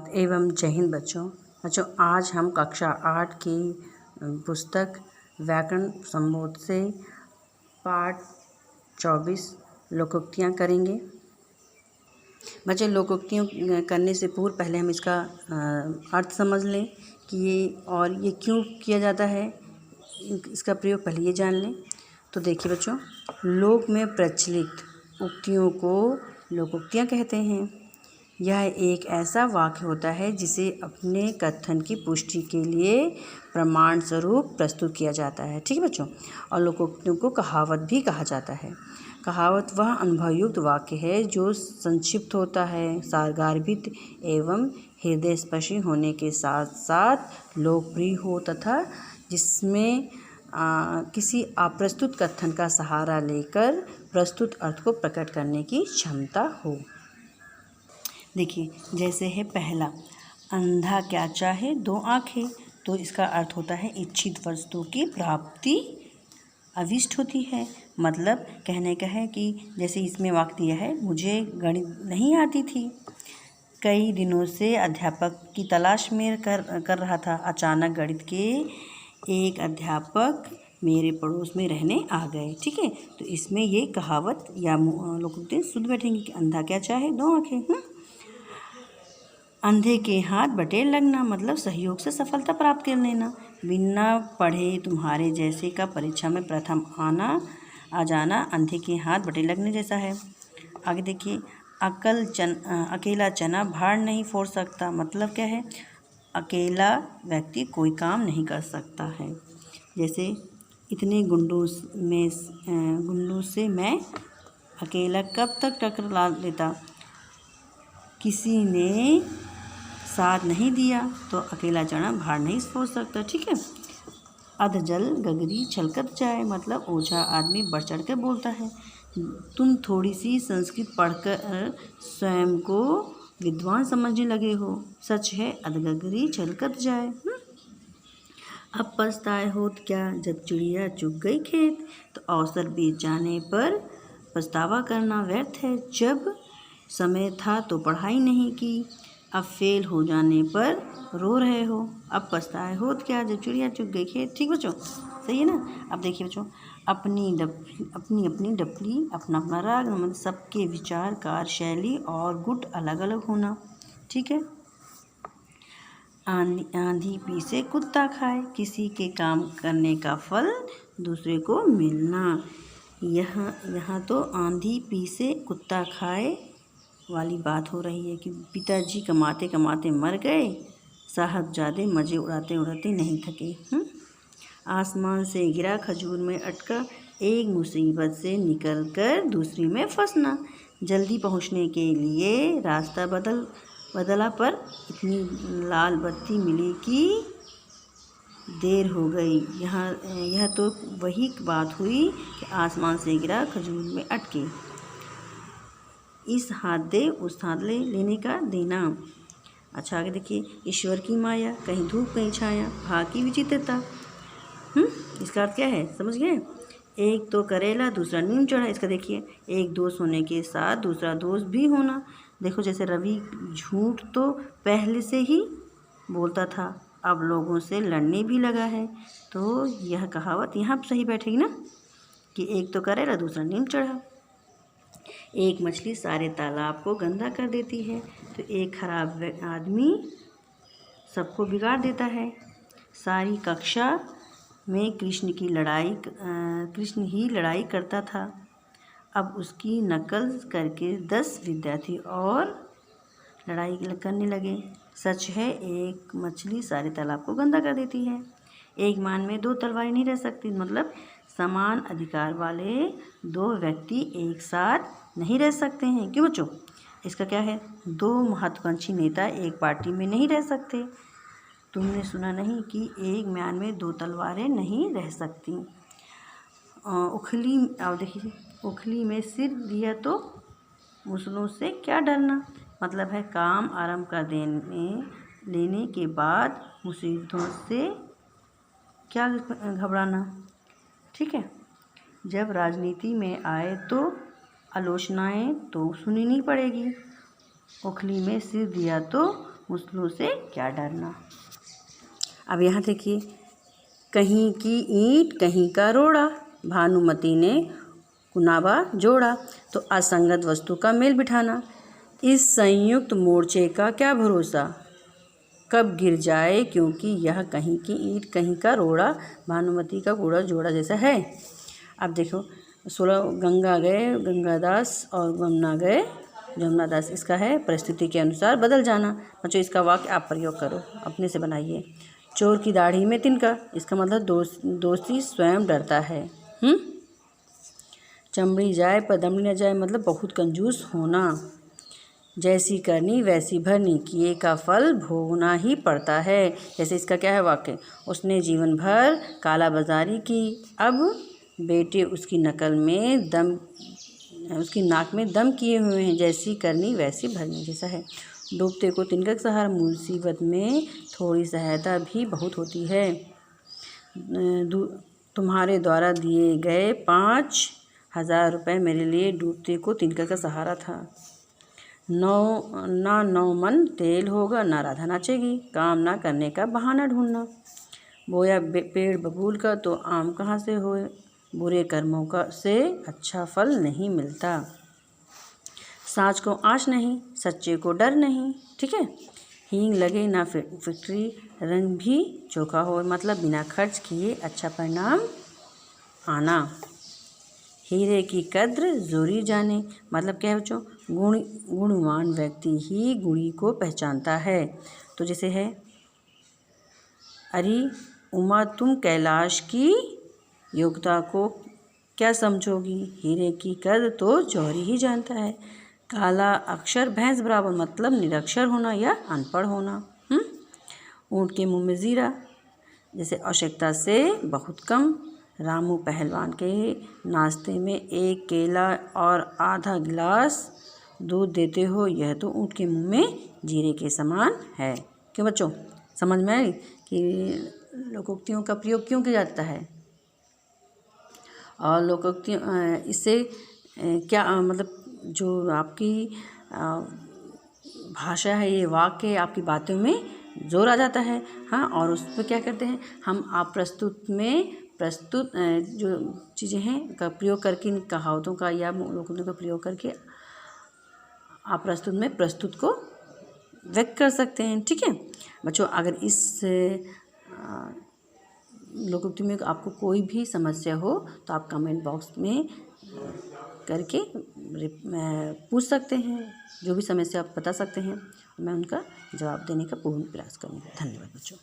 सुप्रभात एवं जय हिंद बच्चों आज हम कक्षा 8 की पुस्तक व्याकरण संबोध से पाठ 24 लोकोक्तियाँ करेंगे। बच्चे लोकोक्तियों करने से पूर्व पहले हम इसका अर्थ समझ लें कि ये क्यों किया जाता है, इसका प्रयोग पहले ये जान लें। तो देखिए बच्चों, लोक में प्रचलित उक्तियों को लोकोक्तियाँ कहते हैं। यह एक ऐसा वाक्य होता है जिसे अपने कथन की पुष्टि के लिए प्रमाण स्वरूप प्रस्तुत किया जाता है। ठीक है बच्चों। और लोकोक्तियों को कहावत भी कहा जाता है। कहावत वह अनुभवयुक्त वाक्य है जो संक्षिप्त होता है, सारगार्भित एवं हृदयस्पर्शी होने के साथ साथ लोकप्रिय हो तथा जिसमें किसी अप्रस्तुत कथन का सहारा लेकर प्रस्तुत अर्थ को प्रकट करने की क्षमता हो। देखिए, जैसे है पहला, अंधा क्या चाहे दो आँखें, तो इसका अर्थ होता है इच्छित वस्तु की प्राप्ति अविष्ट होती है। मतलब कहने का है कि जैसे इसमें वाक्य दिया है, मुझे गणित नहीं आती थी, कई दिनों से अध्यापक की तलाश में कर रहा था, अचानक गणित के एक अध्यापक मेरे पड़ोस में रहने आ गए। ठीक है, तो इसमें ये कहावत या लोकोक्ति शुद्ध बैठेंगे कि अंधा क्या चाहे दो आँखें। अंधे के हाथ बटेर लगना, मतलब सहयोग से सफलता प्राप्त कर लेना। बिना पढ़े तुम्हारे जैसे का परीक्षा में प्रथम आ जाना अंधे के हाथ बटेर लगने जैसा है। आगे देखिए, अकेला चना भार नहीं फोड़ सकता, मतलब क्या है, अकेला व्यक्ति कोई काम नहीं कर सकता है। जैसे इतने गुंडों से मैं अकेला कब तक टकरा लेता, किसी ने साथ नहीं दिया तो अकेला चना भार नहीं फोड़ सकता। ठीक है। अध जल गगरी छलकत जाए, मतलब ओझा आदमी बढ़ चढ़ कर बोलता है। तुम थोड़ी सी संस्कृत पढ़कर स्वयं को विद्वान समझने लगे हो, सच है अधगगरी छलकत जाए। अब पछताए हो क्या जब चिड़िया चुग गई खेत, तो अवसर बीत जाने पर पछतावा करना व्यर्थ है। जब समय था तो पढ़ाई नहीं की, अब फेल हो जाने पर रो रहे हो। अब पछताए हो क्या जब चिड़िया चुग गई खेत। ठीक बच्चों, सही है ना। अब देखिए बच्चों, अपनी अपनी डपली अपना अपना राग, मतलब सबके विचार कार्यशैली और गुट अलग अलग होना। ठीक है। आंधी पीसे कुत्ता खाए, किसी के काम करने का फल दूसरे को मिलना। यहाँ तो आंधी पीसे कुत्ता खाए वाली बात हो रही है कि पिताजी कमाते कमाते मर गए, साहबजादे मज़े उड़ाते उड़ाते नहीं थके। आसमान से गिरा खजूर में अटका, एक मुसीबत से निकलकर दूसरी में फंसना। जल्दी पहुंचने के लिए रास्ता बदला पर इतनी लाल बत्ती मिली कि देर हो गई। यह तो वही बात हुई कि आसमान से गिरा खजूर में अटके, इस हाथ दे उस हाथ लेने का देना। अच्छा आगे देखिए, ईश्वर की माया, कहीं धूप कहीं छाया, भाग की विचित्रता। इसका अर्थ क्या है, समझ गए। एक तो करेला दूसरा नीम चढ़ा, इसका देखिए, एक दोष होने के साथ दूसरा दोष भी होना। देखो, जैसे रवि झूठ तो पहले से ही बोलता था, अब लोगों से लड़ने भी लगा है। तो यह कहावत यहाँ सही बैठेगी ना, कि एक तो करेला दूसरा नीम चढ़ा। एक मछली सारे तालाब को गंदा कर देती है, तो एक खराब आदमी सबको बिगाड़ देता है। सारी कक्षा में कृष्ण ही लड़ाई करता था, अब उसकी नकल करके 10 विद्यार्थी और लड़ाई करने लगे। सच है एक मछली सारे तालाब को गंदा कर देती है। एक मान में दो तलवारें नहीं रह सकती, मतलब समान अधिकार वाले दो व्यक्ति एक साथ नहीं रह सकते हैं। क्यों बच्चों, इसका क्या है, दो महत्वाकांक्षी नेता एक पार्टी में नहीं रह सकते। तुमने सुना नहीं कि एक म्यान में दो तलवारें नहीं रह सकती। उखली में सिर दिया तो मुसलों से क्या डरना, मतलब है काम आरंभ कर लेने के बाद मुसीबतों से क्या घबराना। ठीक है। जब राजनीति में आए तो आलोचनाएं तो सुननी पड़ेगी। उखली में सिर दिया तो मूसलों से क्या डरना। अब यहाँ देखिए, कहीं की ईंट कहीं का रोड़ा, भानुमति ने कुनाबा जोड़ा। तो असंगत वस्तु का मेल बिठाना। इस संयुक्त मोर्चे का क्या भरोसा, कब गिर जाए, क्योंकि यह कहीं की ईंट कहीं का रोड़ा, भानुमति का कूड़ा जोड़ा जैसा है। अब देखो 16 गंगा गए गंगादास और यमुना गए जमुनादास। इसका है परिस्थिति के अनुसार बदल जाना। बच्चों इसका वाक्य आप प्रयोग करो, अपने से बनाइए। चोर की दाढ़ी में तिनका, इसका मतलब दोषी स्वयं डरता है। चमड़ी जाए पर दमड़ी न जाए, मतलब बहुत कंजूस होना। जैसी करनी वैसी भरनी, किए का फल भोगना ही पड़ता है। जैसे इसका क्या है वाक्य, उसने जीवन भर कालाबाजारी की, अब बेटे उसकी नकल में दम, उसकी नाक में दम किए हुए हैं। जैसी करनी वैसी भरनी जैसा है। डूबते को तिनका का सहारा, मुसीबत में थोड़ी सहायता भी बहुत होती है। तुम्हारे द्वारा दिए गए 5,000 रुपये मेरे लिए डूबते को तिनका का सहारा था। 9 मन तेल होगा, ना राधा नाचेगी। काम ना करने का बहाना ढूंढना। बोया पेड़ बबूल का तो आम कहाँ से होए, बुरे कर्मों का से अच्छा फल नहीं मिलता। साँच को आँच नहीं, सच्चे को डर नहीं। ठीक है। हींग लगे ना फिटरी, रंग भी चोखा हो, मतलब बिना खर्च किए अच्छा परिणाम आना। हीरे की कद्र जोरी जाने, मतलब क्या है बच्चों, गुणवान व्यक्ति ही गुणी को पहचानता है। तो जैसे है, अरे उमा तुम कैलाश की योग्यता को क्या समझोगी, हीरे की कद्र तो जौहरी ही जानता है। काला अक्षर भैंस बराबर, मतलब निरक्षर होना या अनपढ़ होना। ऊँट के मुंह में जीरा, जैसे आवश्यकता से बहुत कम। रामू पहलवान के नाश्ते में एक केला और आधा गिलास दूध देते हो, यह तो ऊँट के मुंह में जीरे के समान है। क्यों बच्चों, समझ में आई कि लोकोक्तियों का प्रयोग क्यों किया जाता है, और लोकोक्तियों इससे क्या मतलब जो आपकी भाषा है, ये वाक्य आपकी बातों में जोर आ जाता है। हाँ, और उस पर क्या करते हैं हम, आप प्रस्तुत जो चीज़ें हैं का प्रयोग करके, इन कहावतों का या लोकोक्तियों का प्रयोग करके आप प्रस्तुत को व्यक्त कर सकते हैं। ठीक है बच्चों, अगर इस लोकोक्ति में आपको कोई भी समस्या हो तो आप कमेंट बॉक्स में करके पूछ सकते हैं। जो भी समस्या आप बता सकते हैं, मैं उनका जवाब देने का पूर्ण प्रयास करूँगी। धन्यवाद बच्चों।